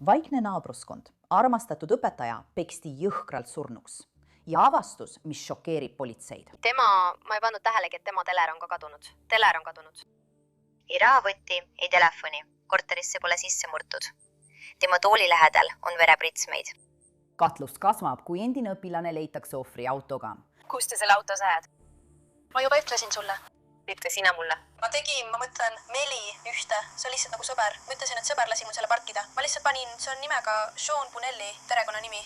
Vaikne naabruskond, armastatud õpetaja peksti jõhkralt surnuks ja avastus, mis šokeerib politseid. Ma ei pannud tähelegi, et tema teler on ka kadunud. Teler on kadunud. Ei rahavõtti, ei telefoni. Korterisse pole sisse murtud. Tema tooli lähedal on verepritsmeid. Katlus kasvab, kui endine õpilane leitakse ohvri autoga. Kus te selle auto sajad? Ma juba ütlesin sulle. Ütle sina mulle. Ma mõtlen Meli ühte, see on lihtsalt nagu sõber. Ma ütlesin, et sõber lasi mul selle parkida. Ma lihtsalt panin, see on nimega Sean Bunelli, perekonna nimi.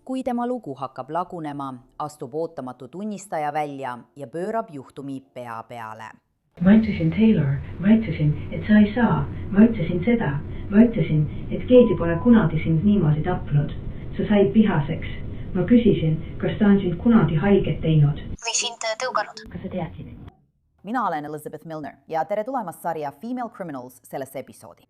Kui tema lugu hakkab lagunema, astub ootamatu tunnistaja välja ja pöörab juhtumi pea peale. Ma ütlesin Taylor, ma ütlesin, et sa ei saa. Ma ütlesin seda. Ma ütlesin, et keegi pole kunagi sind niimoodi tapnud. Sa said vihaseks. Ma küsisin, kas ta on sind kunagi haiget teinud. Või sind tõuganud. Kas sa teadsid? Mina olen Elizabeth Milner ja tere tulemast sarja Female Criminals sellesse episoodi.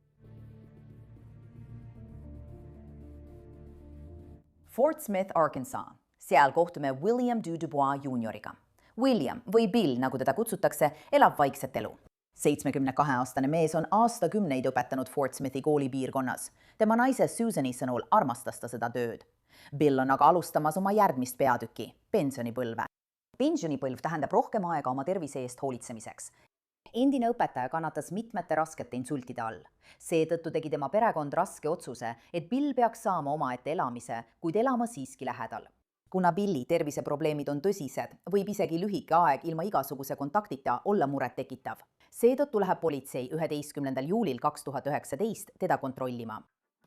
Fort Smith, Arkansas. Seal kohtume William Dubois junioriga. William või Bill, nagu teda kutsutakse, elab vaikset elu. 72-aastane mees on aastakümneid õpetanud Fort Smithi koolipiirkonnas. Tema naise Susani sõnul armastas ta seda tööd. Bill on aga alustamas oma järgmist peatüki, pensionipõlve. Pensionipõlv tähendab rohkem aega oma tervise eest hoolitsemiseks. Endine õpetaja kannatas mitmete raskete insultide all. Seetõttu tegi tema perekond raske otsuse, et Bill peaks saama omaette elamise, kuid elama siiski lähedal. Kuna Billi terviseprobleemid on tõsised, võib isegi lühike aeg ilma igasuguse kontaktita olla muret tekitav. Seetõttu läheb politsei 11. juulil 2019 teda kontrollima.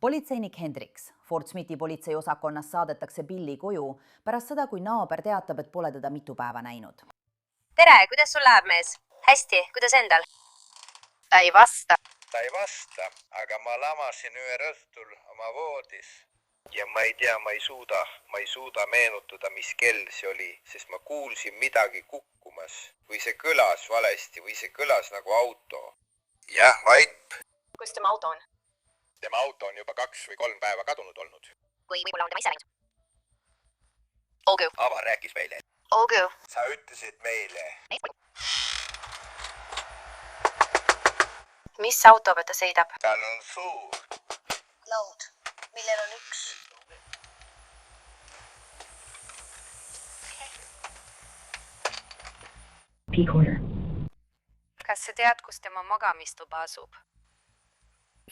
Politseinik Hendriks Fort Smithi politseiosakonnast saadetakse Billi koju pärast seda, kui naaber teatab, et pole teda mitu päeva näinud. Tere, kuidas sul läheb, mees? Hästi, kuidas endal? Ta ei vasta, aga ma lamasin ühel õhtul oma voodis. Ja ma ei suuda meenutada, mis kell see oli, sest ma kuulsin midagi kukkumas. Või see kõlas valesti, või see kõlas nagu auto. Jah, vaip. Kus tema auto on? Tema auto on juba 2 või 3 päeva kadunud olnud. Või võib-olla on tema ise läinud. Olgu. Ava rääkis meile. Olgu. Sa ütlesid meile. Mis autoga ta sõidab? Tal on suur. Laud, millel on üks. P-corner. Kas sa tead, kus tema magamistuba asub?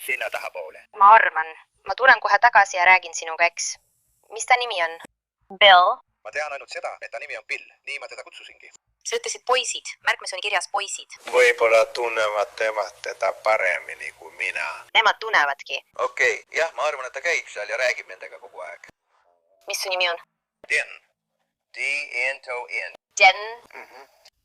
Sinna tahapoole. Ma arvan. Ma tulen kohe tagasi ja räägin sinuga, eks. Mis ta nimi on? Bill. Ma tean ainult seda, et ta nimi on Bill. Nii ma teda kutsusingi. Sa ütlesid poisid. Märkmes on kirjas poisid. Võib-olla tunnevad temad teda paremini kui mina. Nemad tunnevadki. Okei, jah, ma arvan, et ta käib seal ja räägib nendega kogu aeg. Mis su nimi on? Den. D-N-T-O-N. Den.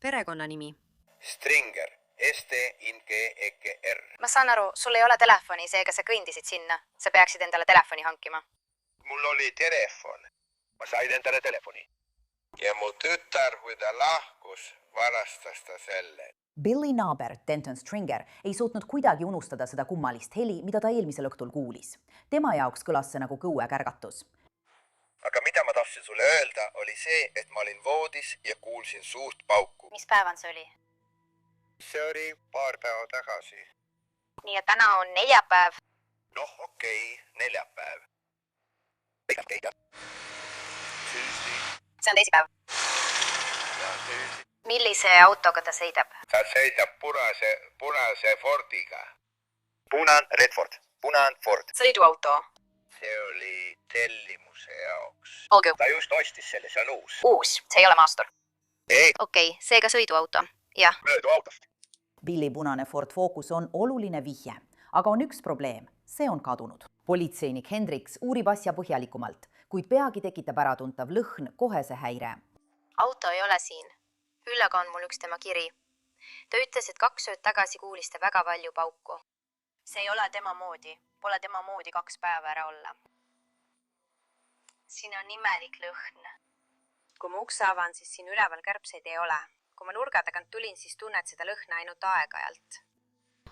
Perekonnanimi. Stringer. S-T-I-N-G-E-G-R. Ma saan aru, sul ei ole telefoni, seega sa kõndisid sinna. Sa peaksid endale telefoni hankima. Mul oli telefon. Ma sain endale telefoni. Ja mu tütar, kui ta lahkus, varastas ta selle. Billi naaber, Denton Stringer, ei suutnud kuidagi unustada seda kummalist heli, mida ta eelmisel õhtul kuulis. Tema jaoks kõlas see nagu kõue kärgatus. Aga mida ma tahtsin sulle öelda, oli see, et ma olin voodis ja kuulsin suurt pauku. Mis päevan see oli? See oli paar päeva tagasi. Nii, et täna on neljapäev. Noh, okei, neljapäev. See on teisipäev. Millise autoga ta sõidab? Ta sõidab punase Fordiga. Punan Ford. Sõiduauto. See oli tellimuse jaoks. Olgu. Ta just ostis selle, see on uus. Uus, see ei ole maastur. Ei, Okei, seega sõiduauto. Jah. möödu autost. Billi punane Ford Focus on oluline vihje, aga on üks probleem. See on kadunud. Politseinik Hendriks uurib asja põhjalikumalt, kuid peagi tekitab äratuntav lõhn kohese häire. Auto ei ole siin. Küll aga on mul üks tema kiri. Ta ütles, et 2 ööd tagasi kuulis ta väga palju pauku. See ei ole tema moodi. Pole tema moodi 2 päeva ära olla. Siin on imelik lõhn. Kui ma ukse avan, siis siin üleval kärbseid ei ole. Kui ma nurga tagant tulin, siis tunned seda lõhna ainult aeg-ajalt.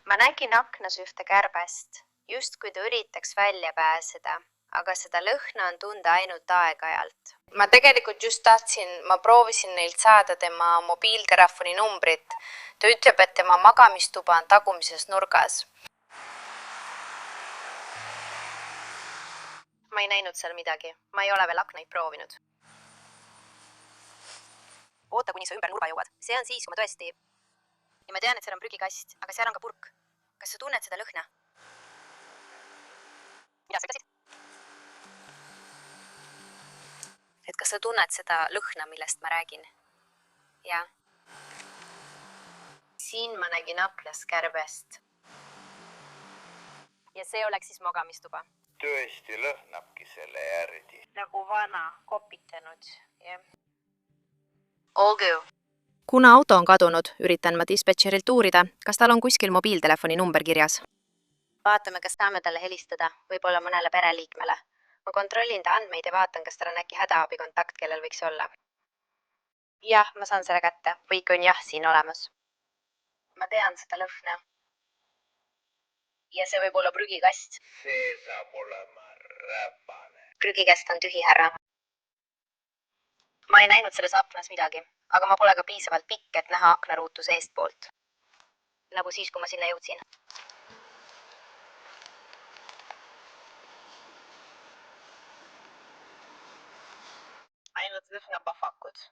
Ma nägin aknas ühte kärbest, just kui ta üritaks välja pääseda, aga seda lõhna on tunda ainult aeg-ajalt. Ma tegelikult just ma proovisin neilt saada tema mobiiltelefoni numbrit. Ta ütleb, et tema magamistuba on tagumises nurgas. Ma ei näinud seal midagi. Ma ei ole veel aknaid proovinud. Oota, kuni sa ümber nurga jõuad. See on siis, kui ma tõesti... Ja ma tean, et seal on prügikast, aga seal on ka purk. Kas sa tunned seda lõhna? Mida sa ütlesid? Et kas sa tunned seda lõhna, millest ma räägin? Jah. Siin ma nägin aknas kärbest. Ja see oleks siis magamistuba. Tõesti lõhnabki selle järgi. Nagu vana, kopitanud. Yeah. Olgu. Kuna auto on kadunud, üritan ma dispetšerilt uurida, kas tal on kuskil mobiiltelefoni number kirjas. Vaatame, kas saame talle helistada, võib-olla mõnele pereliikmele. Ma kontrollin ta andmeid ja vaatan, kas tal on äkki hädaabi kontakt, kellel võiks olla. Jah, ma saan selle kätte. Kõik on jah siin olemas. Ma tean seda lõhna. Ja see võib olla prügikast. See saab olema räpane. Prügikast on tühi, härra. Ma ei näinud selles aknas midagi, aga ma pole ka piisavalt pikk, et näha aknaruutu seestpoolt. Nagu siis, kui ma sinna jõudsin. Ainult lõhnapahvakud.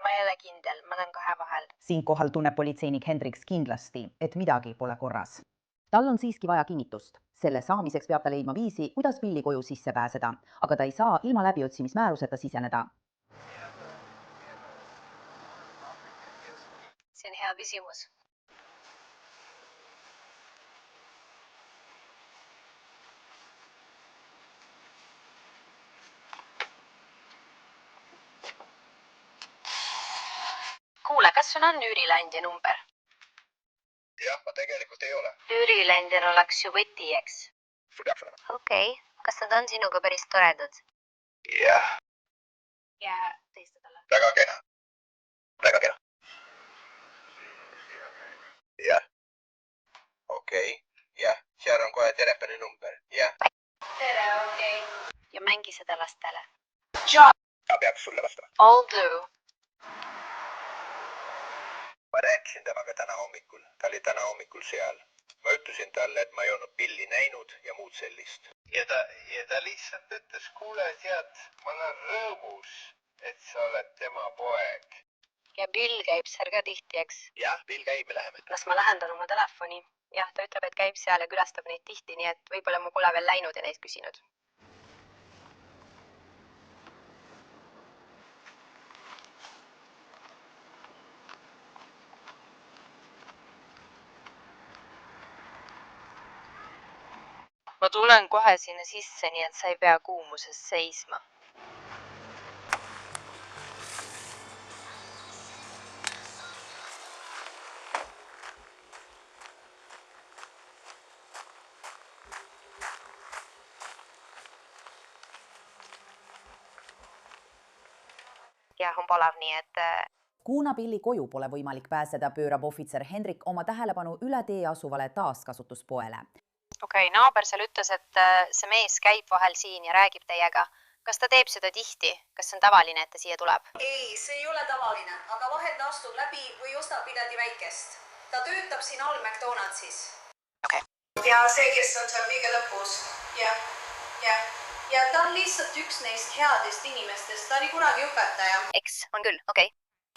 Ma ei ole kindel, ma olen kahe vahel. Siinkohal tunneb politseinik Hendriks kindlasti, et midagi pole korras. Tal on siiski vaja kinnitust. Selle saamiseks peab ta leidma viisi, kuidas Billy koju sisse pääseda, aga ta ei saa ilma läbiotsimismääruseta siseneda. See on hea küsimus. Kuule, kas sul on üürileandja number? Jah, ma tegelikult ei ole. Üürileandjal oleks ju võti, eks? Sul peaks olema. Okei. Kas nad on sinuga päris toredad? Jah, Ja teiste talle. väga kena. Väga kena. Jah. Okei. Jah, seal on kohe telefoni number. Jah. Tere, okei. Ja mängi seda lastele. Ta peaks sulle vastama. Olgu. Ma rääkisin temaga täna hommikul. Ta oli täna hommikul seal. Ma ütlesin talle, et ma ei olnud Billy näinud ja muud sellist. Ja ta lihtsalt ütles, kuule, tead, ma olen rõõmus, et sa oled tema poeg. Ja Bill käib seal ka tihti, eks? Jah, Bill käib, me läheme. Las ma lähendan oma telefoni. Jah, ta ütleb, et käib seal ja külastab neid tihti, nii et võib-olla ma pole veel läinud ja neid küsinud. Ma tulen kohe sinna sisse, nii et sa ei pea kuumuses seisma. Jah, on palav, nii et... Kuna Billy koju pole võimalik pääseda, pöörab ohvitser Hendrik oma tähelepanu üle tee asuvale taaskasutuspoele. Okei, naaber seal ütles, et see mees käib vahel siin ja räägib teiega. Kas ta teeb seda tihti? Kas see on tavaline, et ta siia tuleb? ei, see ei ole tavaline, aga vahel ta astub läbi või ostab midagi väikest. Ta töötab siin all McDonaldsis. Okei. Ja see, kes on seal kõige lõpus. Ja ta on lihtsalt üks neist headest inimestest. Ta oli kunagi õpetaja. Eks, on küll, okei.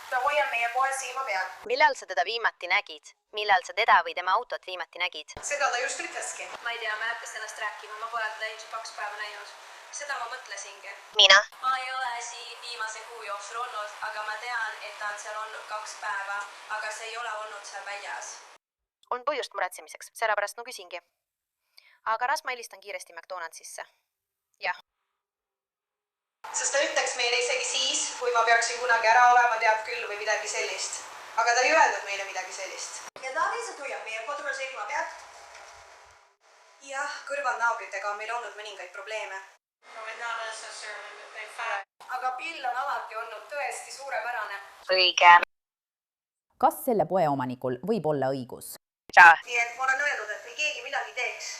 Ta hoiab meie poe silma peal. Millal sa teda viimati nägid? Millal sa teda või tema autot viimati nägid? Seda ta just ütleski. Ma ei tea, ma hakkas ennast rääkima. Ma pole teda ilmselt 2 päeva näinud. Seda ma mõtlesingi. Mina? Ma ei ole siin viimase kuu jooksul olnud, aga ma tean, et ta on seal olnud 2 päeva, aga see ei ole olnud seal väljas. On põhjust muretsemiseks, sellepärast no küsingi. Aga las ma helistan kiiresti McDonaldsisse. Jah. Sest ta ütleks meile isegi siis, kui ma peaksin kunagi ära olema, teab küll või midagi sellist. Aga ta ei öeldud meile midagi sellist. Ja ta lihtsalt hoiab meie kodule silma peal. Jah, kõrvalnaabritega on meil olnud mõningaid probleeme. Aga Bill on alati olnud tõesti suurepärane. Õige. Kas selle poe omanikul võib olla õigus? Nii et ma olen öeldud, et kui keegi midagi teeks,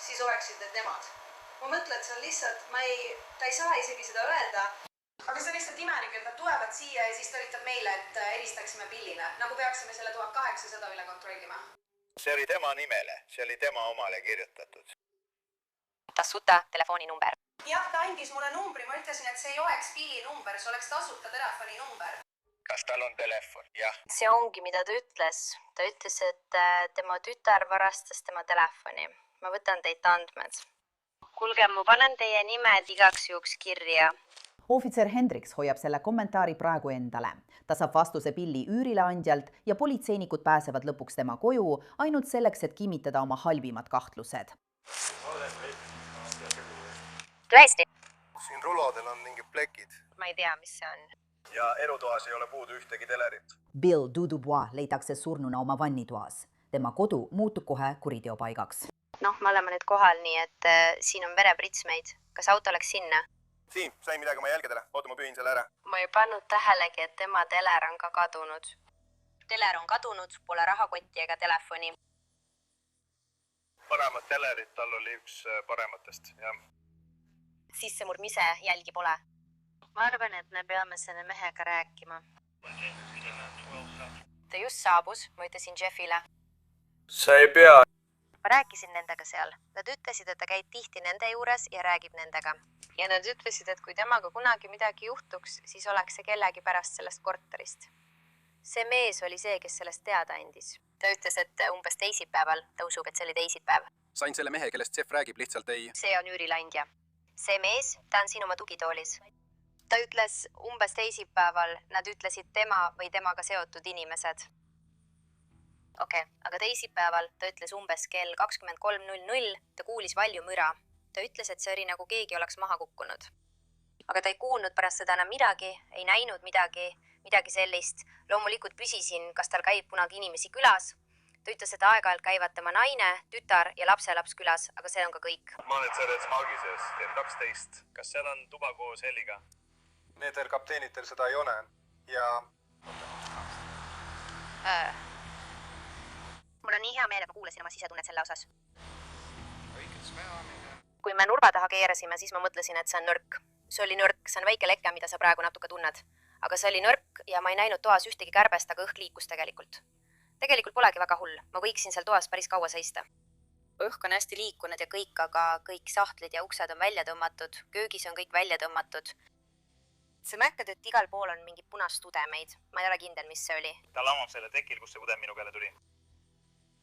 siis oleksid need nemad. Ma mõtlen, et see on lihtsalt, ta ei saa isegi seda öelda. Aga see on lihtsalt imelik, et nad tulevad siia ja siis ta üritab meile, et helistaksime Billile. Nagu peaksime selle 1800 üle kontrollima. See oli tema nimele, see oli tema omale kirjutatud. Ta tasuta telefoninumber. Jah, ta andis mulle numbri, ma ütlesin, et see ei oleks pillinumber, see oleks tasuta telefoninumber. kas tal on telefon? jah. See ongi, mida ta ütles. Ta ütles, et tema tütar varastas tema telefoni. Ma võtan teilt andmed. Kuulge, ma panen teie nimed igaks juhuks kirja. Ohvitser Hendriks hoiab selle kommentaari praegu endale. Ta saab vastuse pilli üürileandjalt ja politseinikud pääsevad lõpuks tema koju ainult selleks, et kinnitada oma halvimad kahtlused. Tõesti? siin rulodel on mingid plekid. Ma ei tea, mis see on. ja elutoas ei ole puudu ühtegi telerit. Bill Dudubois leitakse surnuna oma vannitoas. Tema kodu muutub kohe kuriteopaigaks. Me oleme nüüd kohal, nii et siin on verepritsmeid. Kas auto läks sinna? Siim, sain midagi oma jälgedele. Oota, ma pühin selle ära. Ma ei pannud tähelegi, et tema teler on ka kadunud. Teler on kadunud, pole rahakotti ega telefoni. Paremat telerit, tal oli üks parematest, jah. Sissemurdmise jälgi pole. Ma arvan, et me peame selle mehega rääkima. Ta just saabus, ma ütlesin Jeffile. sa ei pea. Ma rääkisin nendega seal. Nad ütlesid, et ta käib tihti nende juures ja räägib nendega. Ja nad ütlesid, et kui temaga kunagi midagi juhtuks, siis oleks see kellegi pärast sellest korterist. See mees oli see, kes sellest teada andis. Ta ütles, et umbes teisipäeval, ta usub, et see oli teisipäev. Sain selle mehe, kellest Jeff räägib, lihtsalt ei... See on üürileandja. See mees, ta on siin oma tugitoolis. Ta ütles umbes teisipäeval, nad ütlesid tema või temaga seotud inimesed. Okei, aga teisipäeval ta ütles umbes kell 23.00, ta kuulis valju müra. Ta ütles, et see oli nagu keegi oleks maha kukkunud. Aga ta ei kuulnud pärast seda enam midagi, ei näinud midagi sellist. Loomulikult küsisin, kas tal käib kunagi inimesi külas. Ta ütles, et aeg-ajalt käivad tema naine, tütar ja lapselaps külas, aga see on ka kõik. ma olen selles maagises, kell 12. Kas seal on tuba koos heliga? Nendel kapteenitel seda ei ole. Ja... Mul on nii hea meel, et ma kuulasin oma sisetunnet selle osas. Kui me nurga taha keerasime, siis ma mõtlesin, et see on nõrk. See oli nõrk, see on väike leke, mida sa praegu natuke tunned. Aga see oli nõrk ja ma ei näinud toas ühtegi kärbest, aga õhk liikus tegelikult. Tegelikult polegi väga hull, ma võiksin seal toas päris kaua seista. Õhk on hästi liikunud ja kõik, aga kõik sahtlid ja uksed on välja tõmmatud, köögis on kõik välja tõmmatud. Sa märkad, et igal pool on mingid punast udemeid. Ma ei ole kindel, mis see oli. Ta lamab selle tekil, kus see udem minu peale tuli.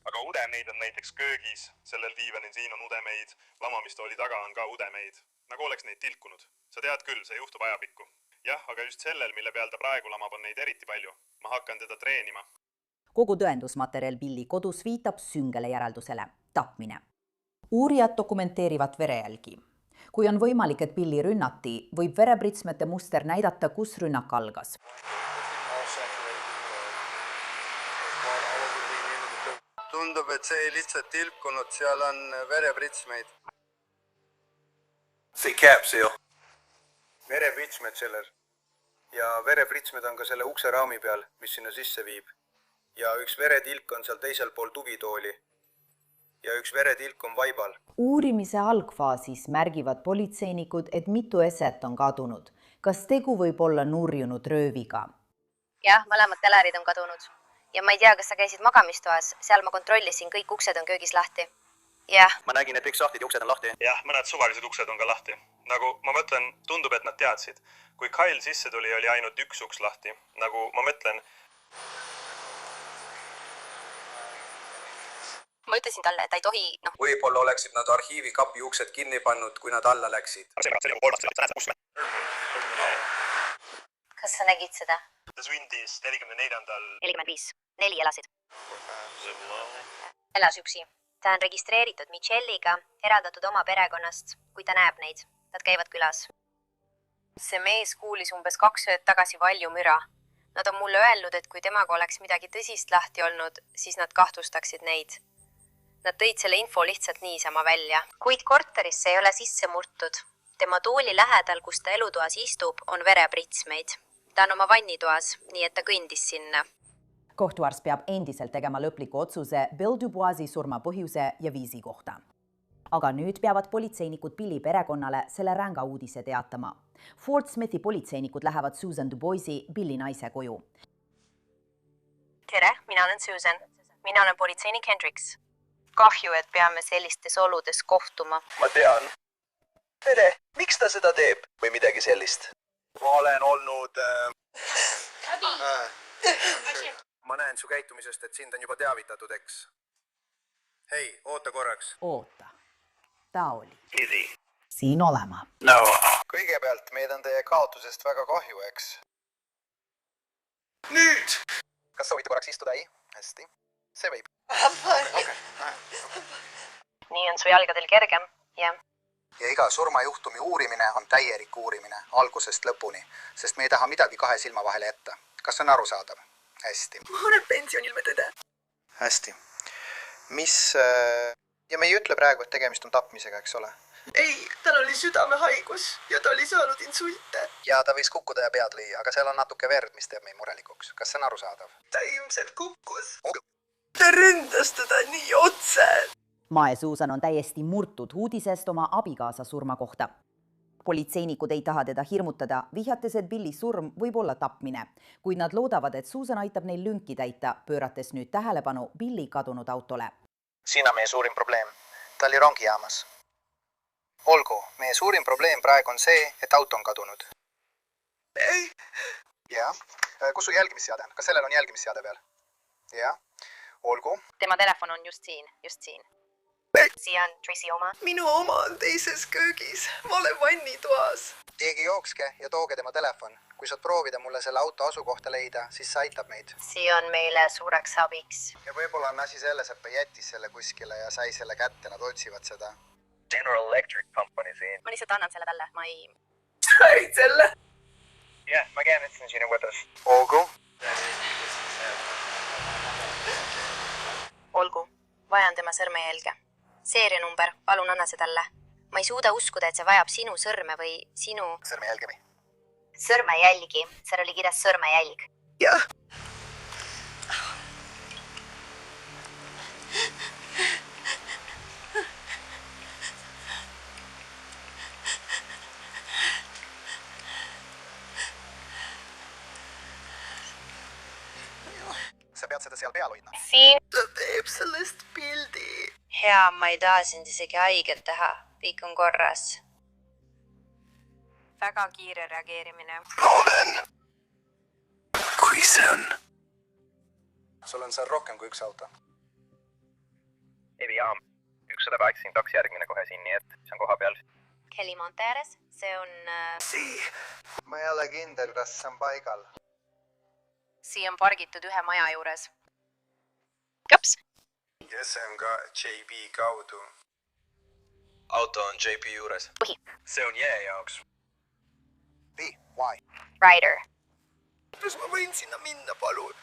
Aga udemeid on näiteks köögis, sellel diivanil siin on udemeid, lamamistooli taga on ka udemeid. Nagu oleks neid tilkunud. Sa tead küll, see juhtub ajapikku. Jah, aga just sellel, mille peal ta praegu lamab, on neid eriti palju. Ma hakkan teda treenima. Kogu tõendusmaterjal Billi kodus viitab süngele järeldusele – tapmine. Uurijad dokumenteerivad verejälgi. Kui on võimalik, et Billi rünnati, võib verepritsmete muster näidata, kus rünnak algas. Tundub, et see ei lihtsalt tilkunud, seal on verepritsmeid. See käib see ju. Verepritsmed sellel. Ja verepritsmed on ka selle ukse raami peal, mis sinna sisse viib. Ja üks veretilk on seal teisel pool tugitooli. Ja üks veretilk on vaibal. Uurimise algfaasis märgivad politseinikud, et mitu eset on kadunud. Kas tegu võib olla nurjunud rööviga? Jah, mõlemad telerid on kadunud. Ja ma ei tea, kas sa käisid magamistoas. Seal ma kontrollisin, kõik uksed on köögis lahti. Jah. Ma nägin, et kõik sahtlid ja uksed on lahti. Jah, mõned suvalised uksed on ka lahti. Nagu ma mõtlen, tundub, et nad teadsid. Kui Kyle sisse tuli, oli ainult üks uks lahti. Nagu ma mõtlen... Ma ütlesin talle, et ta ei tohi... Võib-olla oleksid nad arhiivikapi uksed kinni pannud, kui nad alla läksid. Kas sa nägid seda? Ta sündis 44. 45. 4 elasid. Elas üksi. Ta on registreeritud Michelliga, eraldatud oma perekonnast, kui ta näeb neid. Nad käivad külas. See mees kuulis umbes 2 ööd tagasi valju müra. Nad on mulle öelnud, et kui temaga oleks midagi tõsist lahti olnud, siis nad kahtlustaksid neid. Nad tõid selle info lihtsalt niisama välja. Kuid korterisse ei ole sisse murtud. Tema tooli lähedal, kus ta elutoas istub, on verepritsmeid. Ta on oma vannitoas, nii et ta kõndis sinna. Kohtuars peab endiselt tegema lõpliku otsuse Bill Duboisi surma põhjuse ja viisi kohta. Aga nüüd peavad politseinikud Billi perekonnale selle ränga uudise teatama. Fort Smithi politseinikud lähevad Susan Duboisi, Billi naise koju. Tere, mina olen Susan. Mina olen politseinik Hendriks. Kahju, et peame sellistes oludes kohtuma. Ma tean. tere, miks ta seda teeb? Või midagi sellist? Ma olen olnud... Ma näen su käitumisest, et sind on juba teavitatud, eks? Hei, oota korraks. Oota. Ta oli Easy. siin olema. No. Kõigepealt meid on teie kaotusest väga kahju, eks? Nüüd! Kas soovite korraks istuda? Ei? Hästi. See võib. nii on su jalgadel kergem, jah. Ja iga surmajuhtumi uurimine on täielik uurimine, algusest lõpuni, sest me ei taha midagi kahe silma vahele jätta. Kas on arusaadav? Hästi. ma olen pensionil, me tõde. Hästi. Mis... Ja me ei ütle praegu, et tegemist on tapmisega, eks ole? ei, tal oli südamehaigus ja ta oli saanud insulte. Ja ta võis kukkuda ja pead lüüa, aga seal on natuke verd, mis teeb meid murelikuks. Kas see on arusaadav? ta ilmselt kukkus. ta ründas teda nii otse. Mae Susan on täiesti murtud uudisest oma abikaasa surma kohta. Politseinikud ei taha teda hirmutada, vihjates, et Billy surm võib olla tapmine, kuid nad loodavad, et Susan aitab neil lünki täita, pöörates nüüd tähelepanu Billy kadunud autole. Siin on meie suurim probleem. Ta oli rongijaamas. Olgu, meie suurim probleem praegu on see, et auto on kadunud. ei, Jah. Kus su jälgimisseade on? Kas sellel on jälgimisseade peal? Jah. Olgu. tema telefon on just siin. siia on Tracy oma. minu oma on teises köögis. ma olen vannitoas. Keegi jookske ja tooge tema telefon. Kui saad proovida mulle selle auto asukohta leida, siis see aitab meid. siia on meile suureks abiks. Ja võib-olla on asi selles, et ta jättis selle kuskile ja sai selle kätte, nad otsivad seda. General Electric Company siin. ma lihtsalt annan selle talle, ma ei... said selle. Jah, ma käänitsin sinu kodas. Olgu. olgu, vajan tema sõrmejälge. Seerianumber, palun anna see talle. Ma ei suuda uskuda, et see vajab sinu sõrme või sinu... Sõrmejälgi või? Sõrmejälgi. Seal oli kirjas sõrmejälg. jah. Sa pead seda seal peal hoidma. Siin. ta teeb sellest pildi. Hea, ma ei taha sind isegi haiget teha. Kõik on korras. Väga kiire reageerimine. Olen. Kui see on? Sul on seal rohkem kui üks auto. Evi jaam. 180 taksi järgmine kohe siin, nii et see on koha peal. Kelly Monteres, see on... Ma ei ole kindel, kas see on paigal. Siia on pargitud ühe maja juures. Kõps! Ja see on ka JB kaudu. Auto on JP juures. Põhi. See on jää jaoks. Why? Ryder. kas ma võin sinna minna, palun?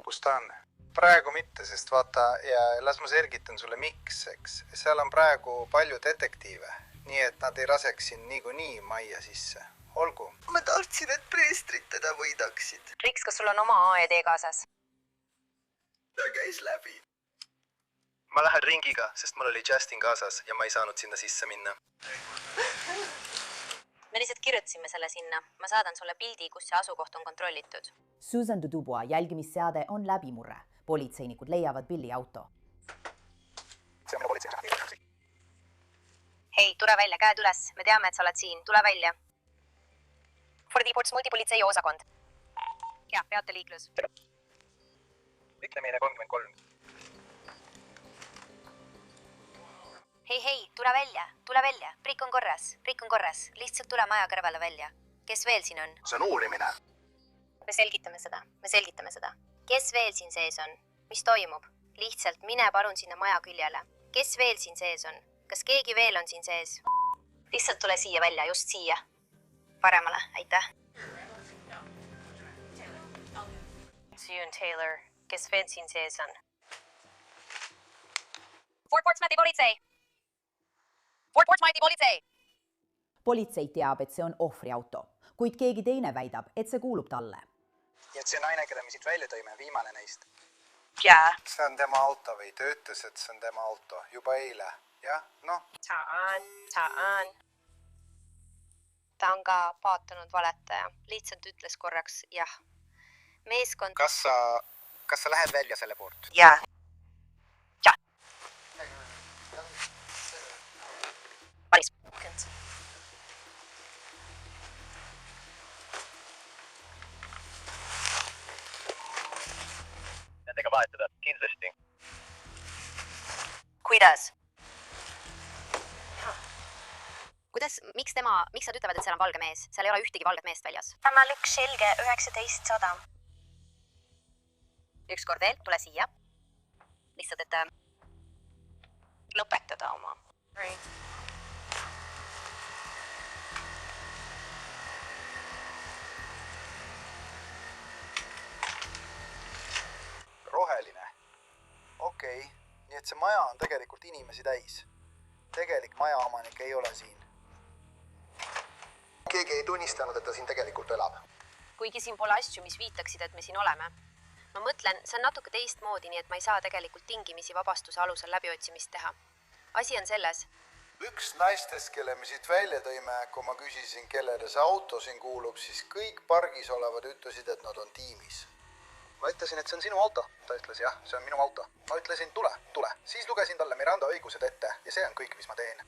Kus ta on? Praegu mitte, sest vaata, ja las ma selgitan sulle miks, eks. Seal on praegu palju detektiive, nii et nad ei laseks siin niikuinii majja sisse. Olgu. ma tahtsin, et preestrid teda võidaksid. Riks, kas sul on oma AED kaasas? ta käis läbi. Ma lähen ringiga, sest mul oli Justin kaasas ja ma ei saanud sinna sisse minna. Me lihtsalt kirjutasime selle sinna. Ma saadan sulle pildi, kus see asukoht on kontrollitud. Susan Dubois jälgimisseade on läbimurre. Politseinikud leiavad Billy auto. See on minu politsei. Hei, tule välja, käed üles. Me teame, et sa oled siin. Tule välja. Fordi Ports multipolitsei osakond. Ja, peateliiklus. Ütle meile 33. Hei, tule välja. Prikk on korras. Lihtsalt tule maja kõrvale välja. Kes veel siin on? See on uurimine. Me selgitame seda. Kes veel siin sees on? Mis toimub? Lihtsalt mine palun sinna maja küljele. Kes veel siin sees on? Kas keegi veel on siin sees? Lihtsalt tule siia välja, just siia. Paremale, aitäh. Siun Taylor, kes veel siin sees on? Fort Portsmouthi politsei! Politsei teab, et see on ohvriauto, kuid keegi teine väidab, et see kuulub talle. Ja et see naine, keda me siit välja tõime, viimane neist. Jaa. See on tema auto või ta ütles, et see on tema auto juba eile. Jah, noh. Ta on. Ta on ka paatunud valetaja. Lihtsalt ütles korraks jah. Meeskond... Kas sa lähed välja selle poolt? Jaa. Valis. vahetada, kindlasti. Kuidas? Miks nad ütlevad, et seal on valge mees? Seal ei ole ühtegi valget meest väljas. Kanal 1 selge 1900. Ükskord veel, tule siia. Lihtsalt, et lõpetada oma. Roheline. Okei, nii et see maja on tegelikult inimesi täis. Tegelik majaomanik ei ole siin. Keegi ei tunnistanud, et ta siin tegelikult elab. kuigi siin pole asju, mis viitaksid, et me siin oleme. Ma mõtlen, see on natuke teistmoodi, nii et ma ei saa tegelikult tingimisi vabastuse alusel läbiotsimist teha. Asi on selles. Üks naistest, kelle me siit välja tõime, kui ma küsisin, kellele see auto siin kuulub, siis kõik pargis olevad ütlesid, et nad on tiimis. Ma ütlesin, et see on sinu auto. Ta ütles, jah, see on minu auto. Ma ütlesin, tule. Siis lugesin talle Miranda õigused ette ja see on kõik, mis ma teen.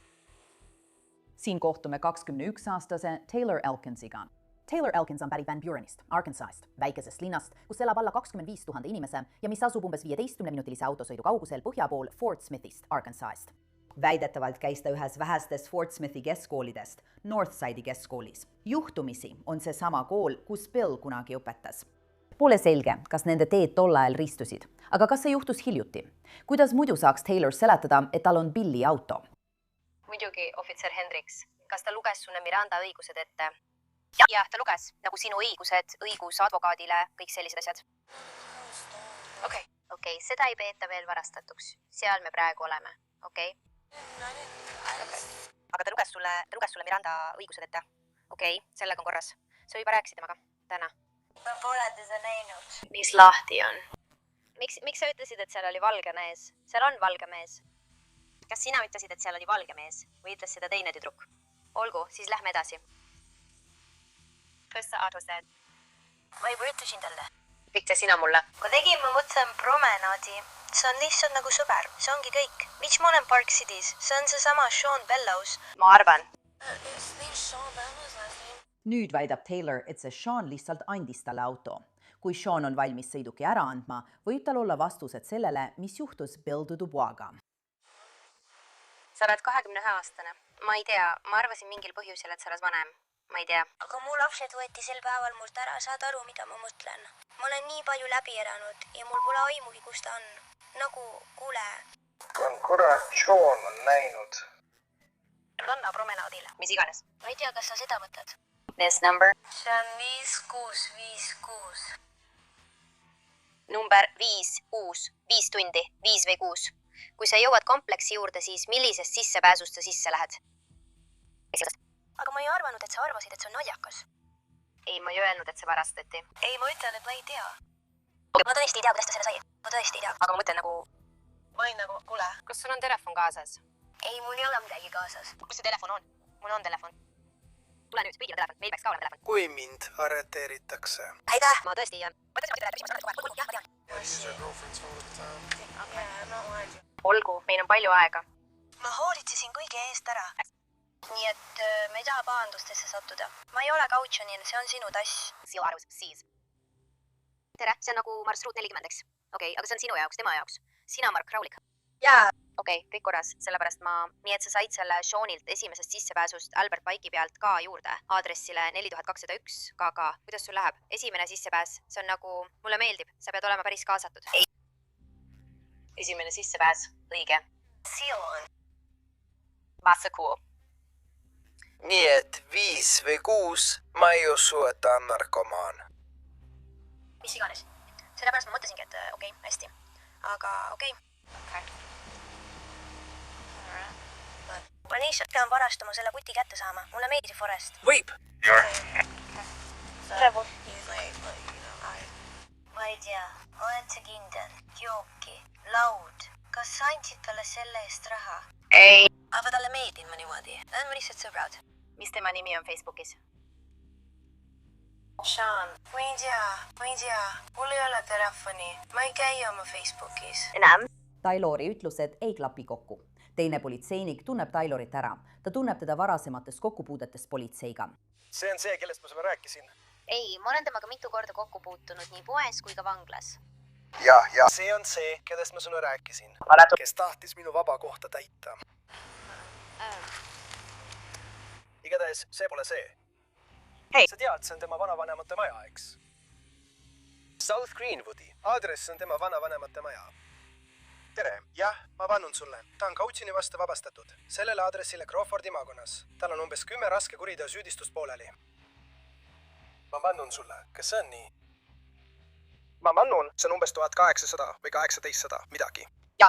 Siin kohtume 21-aastase Taylor Elkinsiga. Taylor Elkins on pärit Van Burenist, Arkansas'st, väikesest linnast, kus elab alla 25 000 inimese ja mis asub umbes 15-minutilise autosõidu kaugusel põhja pool Fort Smithist, Arkansas'st. Väidetavalt käis ta ühes vähestest Fort Smithi keskkoolidest, Northside'i keskkoolis. Juhtumisi on see sama kool, kus Bill kunagi õpetas. Pole selge, kas nende teed tol ajal ristusid, aga kas see juhtus hiljuti? Kuidas muidu saaks Taylor seletada, et tal on Billi auto? Muidugi, ohvitser Hendriks. Kas ta luges sulle Miranda õigused ette? Jah, ta luges. Nagu sinu õigused, õigus advokaadile, kõik sellised asjad. Okei, seda ei peeta veel varastatuks. Seal me praegu oleme, okei? Aga ta luges sulle Miranda õigused ette. Okei, sellega on korras. Sa juba rääkisid temaga. Täna. Ma pole teda näinud. Mis lahti on? Miks sa ütlesid, et seal oli valge mees? Seal on valge mees. Kas sina ütlesid, et seal oli valge mees või ütles seda teine tüdruk? Olgu, siis lähme edasi. Kus sa arvasid? Ma juba ütlesin talle. Pikta sina mulle. Ma tegin, ma mõtlen promenaadi. See on lihtsalt nagu sõber. See ongi kõik. Miks ma olen Park City's? See on seesama Sean Bellows. Ma arvan. Nüüd väidab Taylor, et see Sean lihtsalt andis talle auto. Kui Sean on valmis sõiduki ära andma, võib tal olla vastused sellele, mis juhtus Bill Dubois'ga. Sa oled 21-aastane. Ma ei tea, ma arvasin mingil põhjusel, et sa oled vanem. Ma ei tea. Aga mu lapsed võeti sel päeval mult ära. Saad aru, mida ma mõtlen? Ma olen nii palju läbi elanud ja mul pole aimugi, kus ta on. Nagu, kuule. Kurat, Sean on näinud. Ranna promenaadile. Mis iganes. Ma ei tea, kas sa seda mõtled. This number. See on 5656. Number 5, 6, 5 tundi, 5 või 6. Kui sa jõuad kompleksi juurde, siis millisest sissepääsust sa sisse lähed? Aga ma ei arvanud, et sa arvasid, et see on naljakas. Ei, ma ei öelnud, et see varastati. Ei, ma ütlen, et ma ei tea. Ma tõesti ei tea, kuidas ta selle sai. Ma tõesti ei tea. Aga ma mõtlen nagu... Ma ei nagu, kuule. Kas sul on telefon kaasas? Ei, mul ei ole midagi kaasas. Kus see telefon on? Mul on telefon. Tule nüüd, kõigil on telefon. Meil peaks ka olema telefon. Kui mind arreteeritakse? Aitäh! Ma tõesti ei... Olgu, meil on palju aega. Ma hoolitsesin kõige eest ära. Nii et me ei taha pahandustesse sattuda. Ma ei ole kautšonil, see on sinu tass. Seal arvus, siis. Tere, see on nagu marsruut 40, eks? Okei, aga see on sinu jaoks, tema jaoks. Sina, Mark Raulik. Jaa. Okei, kõik korras, sellepärast nii et sa said selle Seanilt esimesest sissepääsust Albert Pike'i pealt ka juurde, aadressile 4201 KK. Kuidas sul läheb? Esimene sissepääs, see on nagu, mulle meeldib, sa pead olema päris kaasatud. Esimene sissepääs, õige. Seal on. Vasta cool. Nii et 5 või 6, ma ei usu, et ta on narkomaan. Mis iganes. Sellepärast ma mõtlesingi, et okei, hästi. Aga okei. Ma lihtsalt pean varastama selle kuti kätte saama. Mulle meeldib Forest. Võib. Ma ei tea, oled sa kindel? Jooki, laud. Kas sa andsid talle selle eest raha? Ei. Aga talle meeldin ma niimoodi. Oleme lihtsalt sõbrad. Mis tema nimi on Facebookis? Sean, ma ei tea. Mul ei ole telefoni. Ma ei käi oma Facebookis. Enam? Taylori ütlused ei klapi kokku. Teine politseinik tunneb Taylorit ära. Ta tunneb teda varasematest kokkupuudetest politseiga. See on see, kellest ma sulle rääkisin. Ei, ma olen temaga mitu korda kokku puutunud nii poes kui ka vanglas. Ja. See on see, kedest ma sulle rääkisin. Kes tahtis minu vaba kohta täita. Igatahes, see pole see. Hei. Sa tead, see on tema vanavanemate maja, eks? South Greenwoodi. Aadress on tema vanavanemate maja. Tere, jah, ma vannun sulle. Ta on kautsjoni vastu vabastatud. Sellele aadressile Crawfordi maakonnas. Tal on umbes 10 raske kuriteo süüdistust pooleli. Ma vannun sulle. Kas see on nii? Ma vannun, see on umbes 1800 või 1800, midagi. Ja.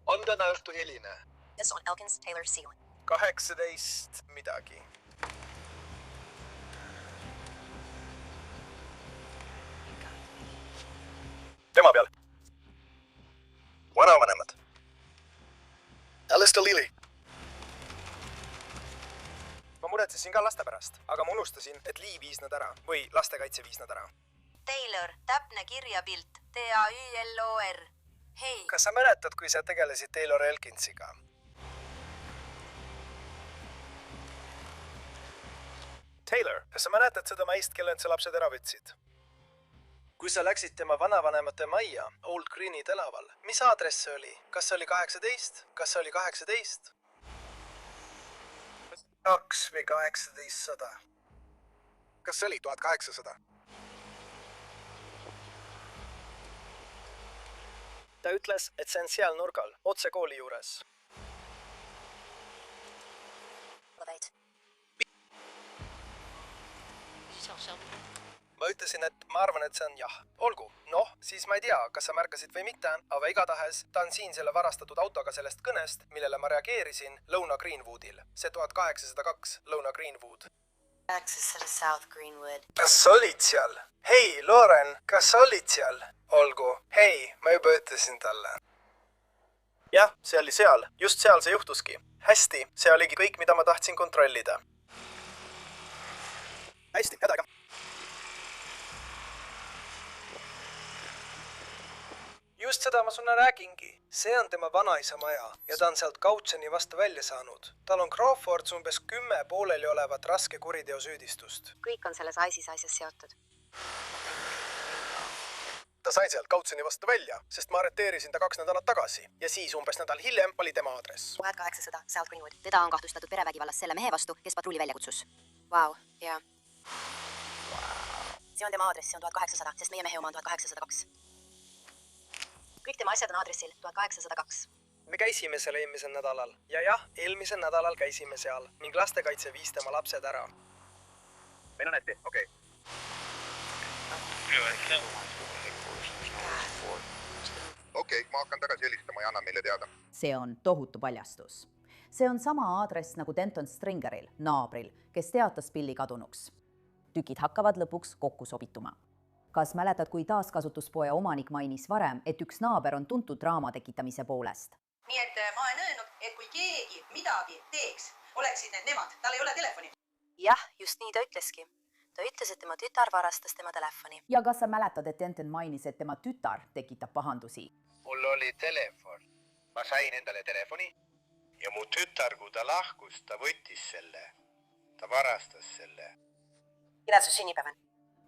On täna õhtu heline? This on Elkins Taylor ceiling. 18 midagi. Tema peal. Vanavanemad. Alistair Lilly. Ma muretsesin ka laste pärast, aga ma unustasin, et Lee viis nad ära või lastekaitse viis nad ära. Taylor, täpne kirjapilt. Taylor. Hei. Kas sa mäletad, kui sa tegelesid Taylor Elkinsiga? Taylor, kas sa mäletad seda meist, kellelt sa lapsed ära võtsid? Kui sa läksid tema vanavanemate majja Old Greeni tänaval, mis aadress see oli? Kas see oli 18? Kas see oli 18? 2 või 1800? Kas see oli 1800? Ta ütles, et see on seal nurgal, otse kooli juures. Ma ütlesin, et ma arvan, et see on jah. Olgu, noh, siis ma ei tea, kas sa märkasid või mitte, aga igatahes ta on siin selle varastatud autoga sellest kõnest, millele ma reageerisin Lõuna Greenwoodil. See 1802 Lõuna Greenwood. Access to South Greenwood. Kas sa olid seal? Hei, Lauren, kas sa olid seal? Olgu, hei, ma juba ütlesin talle. Jah, see oli seal. Just seal see juhtuski. Hästi, see oligi kõik, mida ma tahtsin kontrollida. Hästi, head aega. Just seda ma sulle räägingi. See on tema vanaisa maja ja ta on sealt kautsjoni vastu välja saanud. Tal on Crawfords umbes 10 pooleli olevat raske kuriteo süüdistust. kõik on selles asjas seotud. Ta sai sealt kautsjoni vastu välja, sest ma arreteerisin ta 2 nädalat tagasi ja siis umbes nädal hiljem oli tema aadress. 1800 South Greenwood. Teda on kahtlustatud perevägivallas selle mehe vastu, kes patrulli välja kutsus. Vau, jaa. See on tema aadress, see on 1800, sest meie mehe oma on 1802. Kõik tema asjad on aadressil 1802. Me käisime seal eelmisel nädalal ja jah, eelmisel nädalal käisime seal ning lastekaitse viis tema lapsed ära. Meil on ette, okei. Okei, ma hakkan tagasi helistama ja annan meile teada. See on tohutu paljastus. See on sama aadress nagu Denton Stringeril, naabril, kes teatas pilli kadunuks. Tükid hakkavad lõpuks kokku sobituma. Kas mäletad, kui taaskasutuspoe omanik mainis varem, et üks naaber on tuntud draama tekitamise poolest? Nii et ma olen öelnud, et kui keegi midagi teeks, oleksid need nemad. Tal ei ole telefoni. Jah, just nii ta ütleski. Ta ütles, et tema tütar varastas tema telefoni. Ja kas sa mäletad, et Denton mainis, et tema tütar tekitab pahandusi? Mul oli telefon. Ma sain endale telefoni ja mu tütar, kui ta lahkus, ta võttis selle. Ta varastas selle. Millal su sünnipäev on?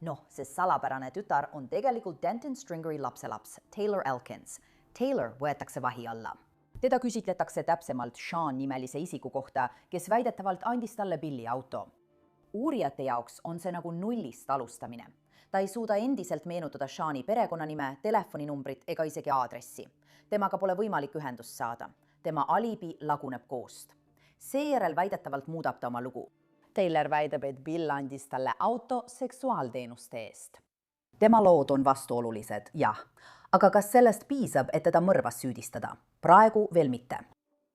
Noh, see salapärane tütar on tegelikult Denton Stringeri lapselaps, Taylor Elkins. Taylor võetakse vahi alla. Teda küsitletakse täpsemalt Sean nimelise isiku kohta, kes väidetavalt andis talle pilliauto. Uurijate jaoks on see nagu nullist alustamine. Ta ei suuda endiselt meenutada Seani perekonnanime, telefoninumbrit ega isegi aadressi. Temaga pole võimalik ühendust saada. Tema alibi laguneb koost. Seejärel väidetavalt muudab ta oma lugu. Taylor väidab, et Bill andis talle auto seksuaalteenuste eest. Tema lood on vastuolulised, jah. Aga kas sellest piisab, et teda mõrvas süüdistada? Praegu veel mitte.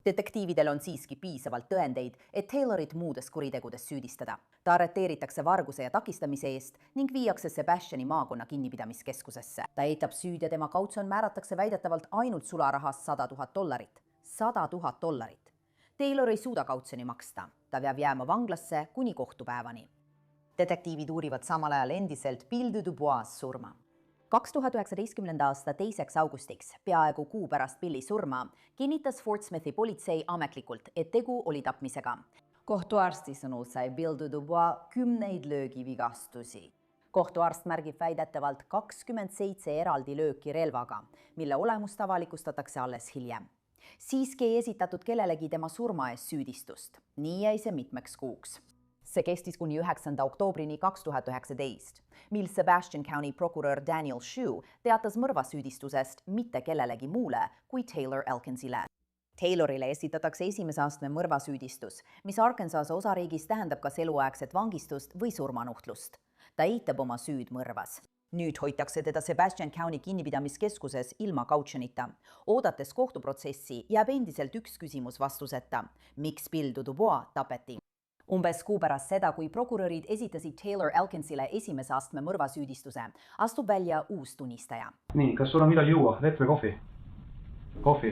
Detektiividel on siiski piisavalt tõendeid, et Taylorit muudes kuritegudes süüdistada. Ta arreteeritakse varguse ja takistamise eest ning viiakse Sebastiani maakonna kinnipidamiskeskusesse. Ta eitab süüd ja tema kautsjon määratakse väidetavalt ainult sularahas $100,000. $100,000. Taylor ei suuda kautsjoni maksta. Ta peab jääma vanglasse kuni kohtupäevani. Detektiivid uurivad samal ajal endiselt Bill Dubois surma. 2019. aasta 2. augustiks, peaaegu kuu pärast Billi surma, kinnitas Fort Smithi politsei ametlikult, et tegu oli tapmisega. Kohtuarsti sõnul sai Bill Dubois 10 löögivigastusi. kohtuarst märgib väidetavalt 27 eraldi lööki relvaga, mille olemust avalikustatakse alles hiljem. Siiski ei esitatud kellelegi tema surma eest süüdistust. Nii jäi see mitmeks kuuks. See kestis kuni 9. oktoobrini 2019, mil Sebastian County prokurör Daniel Shue teatas mõrvasüüdistusest mitte kellelegi muule kui Taylor Elkinsile. Taylorile esitatakse esimese astme mõrvasüüdistus, mis Arkansas osariigis tähendab kas eluaegset vangistust või surmanuhtlust. Ta eitab oma süüd mõrvas. Nüüd hoitakse teda Sebastian County kinnipidamiskeskuses ilma kautsjonita. Oodates kohtuprotsessi jääb endiselt üks küsimus vastuseta. Miks Bill Dubois tapeti? Umbes kuu pärast seda, kui prokurörid esitasid Taylor Elkinsile esimese astme mõrvasüüdistuse, astub välja uus tunnistaja. Nii, kas sul on midagi juua? Vett või kohvi? Kohvi.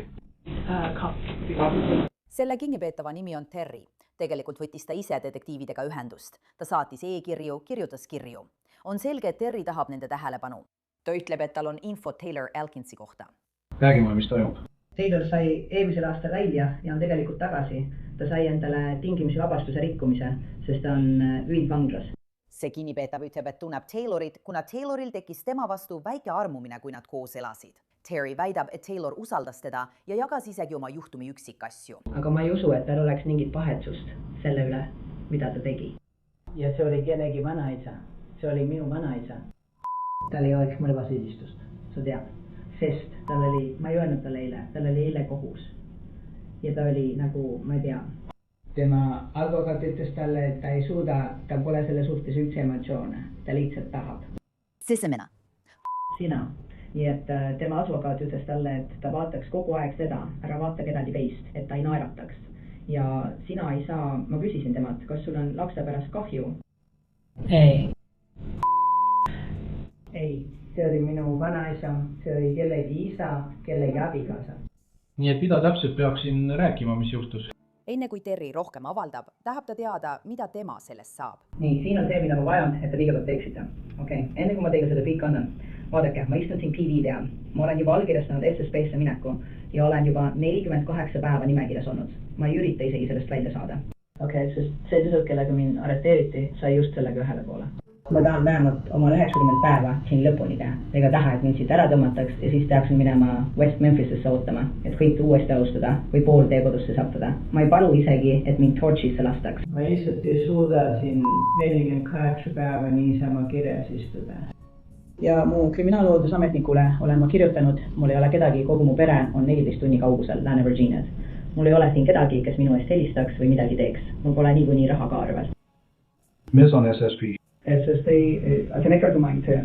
Selle kinnipeetava nimi on Terry. Tegelikult võttis ta ise detektiividega ühendust. Ta saatis e-kirju, kirjutas kirju. On selge, et Terry tahab nende tähelepanu. Ta ütleb, et tal on info Taylor Elkinsi kohta. Räägi mulle, mis toimub. Taylor sai eelmisel aastal välja ja on tegelikult tagasi. Ta sai endale tingimisi vabastuse rikkumise, sest ta on üldvanglas. See kinnipeetav ütleb, et tunneb Taylorit, kuna Tayloril tekkis tema vastu väike armumine, kui nad koos elasid. Terry väidab, et Taylor usaldas teda ja jagas isegi oma juhtumi üksikasju. Aga ma ei usu, et tal oleks mingit pahetsust selle üle, mida ta tegi. Ja see oli kellegi vanaisa. See oli minu vanaisa. Tal ei oleks mõrvasüüdistust, sa tead. Sest tal oli, ma ei öelnud talle eile, tal oli eile kohus. Ja ta oli nagu, ma ei tea. Tema advokaat ütles talle, et ta ei suuda, ta pole selle suhtes üldse emotsioone. Ta lihtsalt tahab. See mina. Sina. Nii et tema advokaat ütles talle, et ta vaataks kogu aeg seda, ära vaata kedagi teist, et ta ei naerataks. Ja sina ei saa, ma küsisin temalt, kas sul on lapse pärast kahju? Ei. Ei. See oli minu vanaisa, see oli kellegi isa, kellegi abikaasa. Nii et mida täpselt peaksin rääkima, mis juhtus? Enne kui Terry rohkem avaldab, tahab ta teada, mida tema sellest saab. Nii, siin on see, mida ma vajan, et te kõigepealt teeksite. Okei, enne kui ma teile seda kõik annan, vaadake, ma istun siin PV peal. Ma olen juba allkirjastanud SSB-sse mineku ja olen juba 48 päeva nimekirjas olnud. Ma ei ürita isegi sellest välja saada. Okei, sest see tüdruk, kellega mind arreteeriti, sai just sellega ühele poole. Ma tahan vähemalt oma 90 päeva siin lõpuni teha. Ega taha, et mind siit ära tõmmataks ja siis tehaksin minema West Memphisesse ootama, et kõik uuesti alustada või pool tee kodusse sattuda. Ma ei palu isegi, et mind torchisse lastaks. Ma lihtsalt ei suuda siin 48 päeva niisama kirjas istuda. Ja mu kriminaalhooldusametnikule olen ma kirjutanud, mul ei ole kedagi, kogu mu pere on 14 tunni kaugusel Lääne Virginias. Mul ei ole siin kedagi, kes minu eest helistaks või midagi teeks. Mul pole niikuinii raha ka arvel. Mis on SSB? SSD, see on ekkerdumainte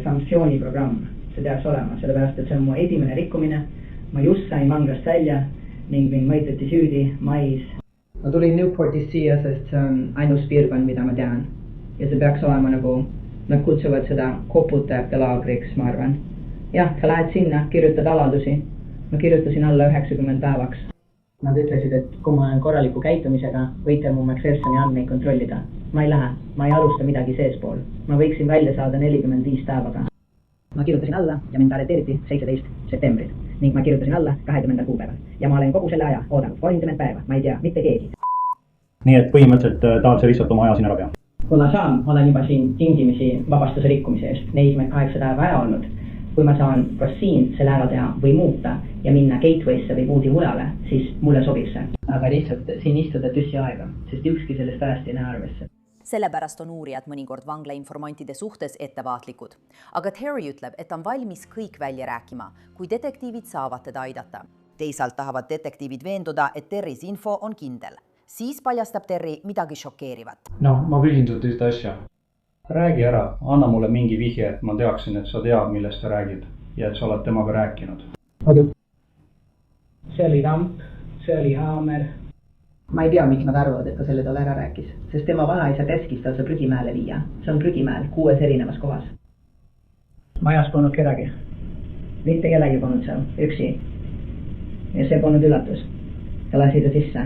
sanktsiooniprogramm, see peaks olema, sellepärast, et see on mu esimene rikkumine. Ma just sain vanglast välja ning mind mõisteti süüdi mais. Ma tulin Newportist siia, sest see on ainus piirkond, mida ma tean. Ja see peaks olema nagu, nad kutsuvad seda koputajate laagriks, ma arvan. Jah, sa lähed sinna, kirjutad avaldusi. Ma kirjutasin alla 90 päevaks. Nad ütlesid, et kui ma olen korraliku käitumisega, võite mu McPhersoni andmeid kontrollida. Ma ei lähe, ma ei alusta midagi seespool. Ma võiksin välja saada 45 päevaga. Ma kirjutasin alla ja mind arreteeriti 17. septembrit ning ma kirjutasin alla 20. kuupäeval. Ja ma olen kogu selle aja oodanud 30 päeva, ma ei tea, mitte keegi. Nii et põhimõtteliselt tahad sa lihtsalt oma aja siin ära pea? Kui ma saan, olen juba siin tingimisi vabastuse rikkumise eest 48 päeva aja olnud. Kui ma saan kas siin selle ära teha või muuta ja minna Gateway'sse või kuudi mujale, siis mulle sobib see. Aga lihtsalt siin istuda tüssi aega, sest ükski sellest ajast ei näe arvesse. Sellepärast on uurijad mõnikord vanglainformantide suhtes ettevaatlikud. Aga Terry ütleb, et on valmis kõik välja rääkima, kui detektiivid saavad teda aidata. Teisalt tahavad detektiivid veenduda, et Terrys info on kindel. Siis paljastab Terry midagi šokeerivat. No, ma küsin sult ühte asja. Räägi ära, anna mulle mingi vihje, et ma teaksin, et sa tead, millest sa räägid ja et sa oled temaga rääkinud. See oli ramp, see oli haamer. Ma ei tea, miks nad arvavad, et ta selle talle ära rääkis, sest tema vanaisa käskis tal see prügimäele viia. See on prügimäel 6 erinevas kohas. Majas polnud kedagi. Mitte kellegi polnud seal, üksi. Ja see polnud üllatus. Ta lasi ta sisse.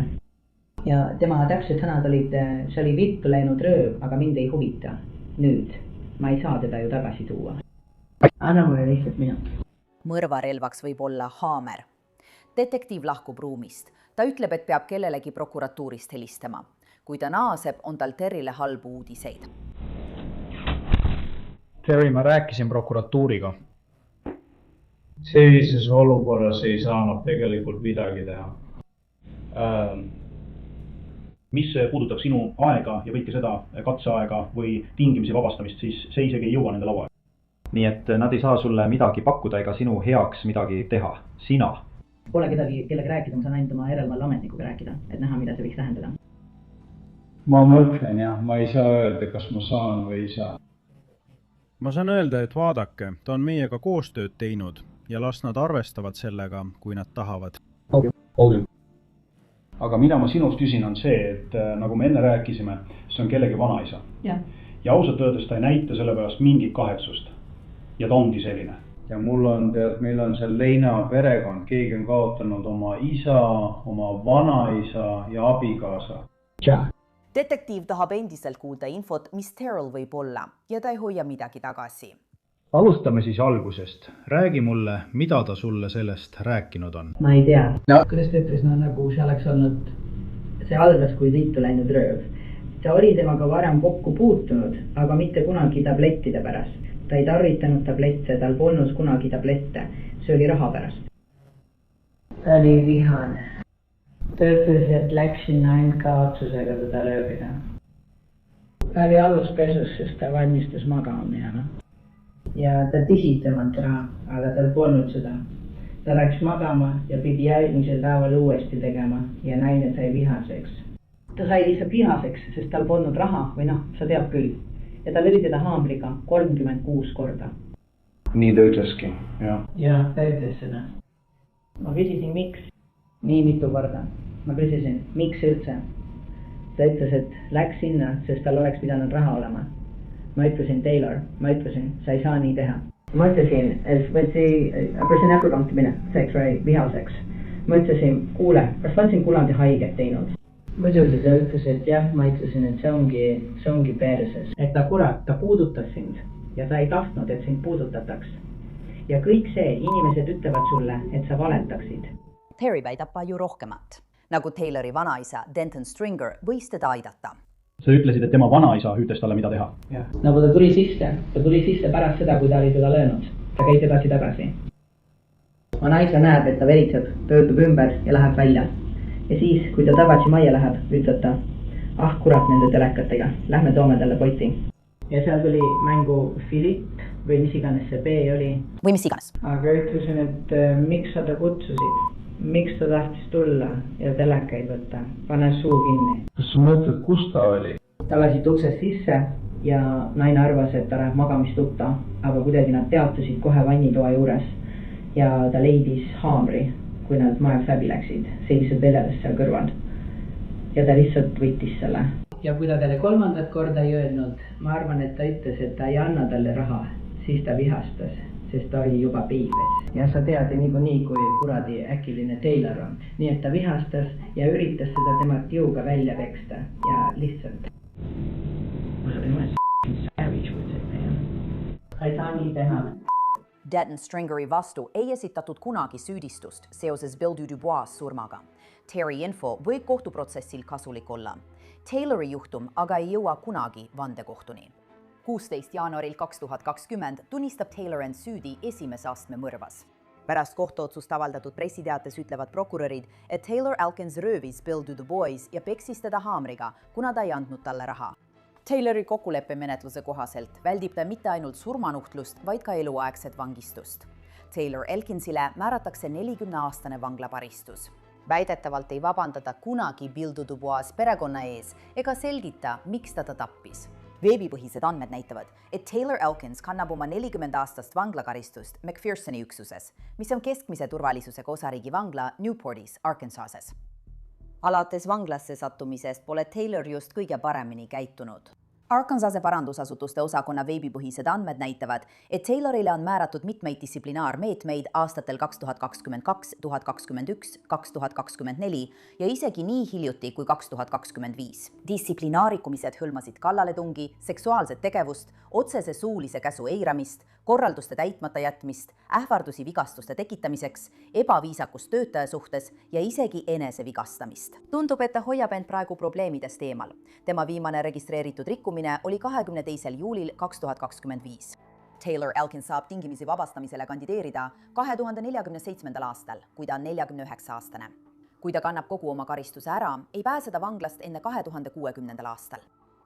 Ja tema täpselt sõnad olid, see oli vittu läinud rööv, aga mind ei huvita. Nüüd, ma ei saa teda ju tagasi tuua. Anna mulle lihtsalt minut. Mõrvarelvaks võib olla haamer. Detektiiv lahkub ruumist. Ta ütleb, et peab kellelegi prokuratuurist helistama. Kui ta naaseb, on tal Terrile halbu uudiseid. Terry, ma rääkisin prokuratuuriga. sellises olukorras ei saanud tegelikult midagi teha. Mis puudutab sinu aega ja kõike seda katseaega või tingimisi vabastamist, siis see isegi ei jõua nende laua. Nii et nad ei saa sulle midagi pakkuda ega sinu heaks midagi teha. Sina. Pole kellega rääkida, ma saan ainult oma järelevalve ametnikuga rääkida, et näha, mida see võiks tähendada. Ma mõtlen jah, ma ei saa öelda, kas ma saan või ei saa. Ma saan öelda, et vaadake, ta on meiega koostööd teinud ja las nad arvestavad sellega, kui nad tahavad. Aga mida ma sinust küsin on see, et nagu me enne rääkisime, see on kellegi vanaisa. Ja ausalt öeldes ta ei näita selle pärast mingit kahetsust. Ja ta ongi selline. Ja mul on, meil on seal Leina perekond, keegi on kaotanud oma isa, oma vanaisa ja abikaasa. Detektiiv tahab endiselt kuulda infot, mis Terrell võib olla ja ta ei hoia midagi tagasi. Alustame siis algusest. Räägi mulle, mida ta sulle sellest rääkinud on. Ma ei tea. Kuidas ta ütles, nagu see oleks olnud, see algas kui liitu läinud rööv. Ta oli temaga varem kokku puutunud, aga mitte kunagi tablettide pärast. Ta ei tarvitanud tablette, tal polnud kunagi tablette. See oli raha pärast. Ta oli vihane. Ta ütles, et läksin ainult kaotsusega teda lööbida. Ta oli aluspesus, sest ta valmistas magama. Ja ta tisid temalt raha, aga tal polnud seda. Ta läks magama ja pidi järgmisel päeval uuesti tegema ja naine sai vihaseks. Ta sai lihtsalt vihaseks, sest tal polnud raha või sa tead küll. Ja ta lõi teda haamriga 36 korda. Nii ta ütleski, jah. Ja, ta ütles seda. Ma küsisin, miks? Nii mitu korda. Ma küsisin, miks üldse? Ta ütles, et läks sinna, sest tal oleks pidanud raha olema. Ma ütlesin, Taylor, ma ütlesin, sa ei saa nii teha. Ma ütlesin, et võtsin näpukamtimine, vihaseks. Ma ütlesin, kuule, kas ma olen kunagi haiget teinud? Muidugi ta ütles, et jah, ma ütlesin, et see ongi perses. Et ta puudutas sind ja ta ei tahtnud, et sind puudutataks. Ja kõik see, inimesed ütlevad sulle, et sa valetaksid. Terry väidab palju rohkemat. Nagu Taylori vanaisa Denton Stringer võis teda aidata. Sa ütlesid, et tema vanaisa ütles talle, mida teha. Nagu ta tuli sisse pärast seda, kui ta oli teda löönud. Ta käis edasi-tagasi. Vanaisa näeb, et ta veritseb, pöördub ümber ja läheb välja. Ja siis, kui ta tagasi majja läheb, ütleb ta, kurat nende telekatega, lähme toome talle poti. Ja seal tuli mängu Philip või mis iganes see B oli. Või mis iganes. Aga ütlesin, et miks sa ta kutsusid? Miks ta tahtis tulla ja telekaid võtta? Pane suu kinni. Kas sa mõtled, kus ta oli? Ta lasid uksest sisse ja naine arvas, et ta läheb magamistuppa, aga kuidagi nad teatusid kohe vannitoa juures ja ta leidis haamri, kui nad majaks läbi läksid, sellised vedeles seal kõrval. Ja ta lihtsalt võttis selle. Ja kui ta talle 3. korda ei öelnud, ma arvan, et ta ütles, et ta ei anna talle raha, siis ta vihastas, sest ta oli juba piibes. Ja sa tead niikuinii, kui kuradi äkiline Taylor on. Nii et ta vihastas ja üritas seda temalt jõuga välja peksta ja lihtsalt. Ei saa nii teha. Denton Stringeri vastu ei esitatud kunagi süüdistust seoses Bill Dubois surmaga. Terry info võib kohtuprotsessil kasulik olla. Taylori juhtum aga ei jõua kunagi vandekohtuni. 16. jaanuaril 2020 tunnistab Taylor end süüdi esimese astme mõrvas. Pärast kohtuotsust avaldatud pressiteates ütlevad prokurörid, et Taylor Elkins röövis Bill Dubois ja peksis teda haamriga, kuna ta ei andnud talle raha. Taylori kokkuleppemenetluse kohaselt väldib ta mitte ainult surmanuhtlust, vaid ka eluaegset vangistust. Taylor Elkinsile määratakse 40-aastane vanglaparistus. Väidetavalt ei vabandada kunagi Bill Dubois perekonna ees ega selgita, miks ta tappis. Veebipõhised andmed näitavad, et Taylor Elkins kannab oma 40-aastast vanglakaristust McPhersoni üksuses, mis on keskmise turvalisusega osariigi vangla Newportis, Arkansases. Alates vanglasse sattumisest pole Taylor just kõige paremini käitunud. Arkansase parandusasutuste osakonna veebipõhised andmed näitavad, et Taylorile on määratud mitmeid distsiplinaarmeetmeid aastatel 2022, 2021, 2024 ja isegi nii hiljuti kui 2025. Distsiplinaarrikkumised hõlmasid kallaletungi, seksuaalset tegevust, otsese suulise käsu eiramist, korralduste täitmata jätmist, ähvardusi vigastuste tekitamiseks, ebaviisakust töötaja suhtes ja isegi enesevigastamist. Tundub, et ta hoiab end praegu probleemidest eemal. Tema viimane registreeritud rikkumine oli 22. juulil 2025. Taylor Elkin saab tingimisi vabastamisele kandideerida 2047. aastal, kui ta on 49-aastane. Kui ta kannab kogu oma karistuse ära, ei pääse ta vanglast enne 2060. aastal.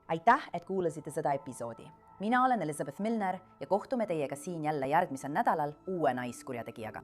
Aitäh, et kuulasite seda episoodi. Mina olen Elizabeth Milner ja kohtume teiega siin jälle järgmisel nädalal uue naiskurjategijaga.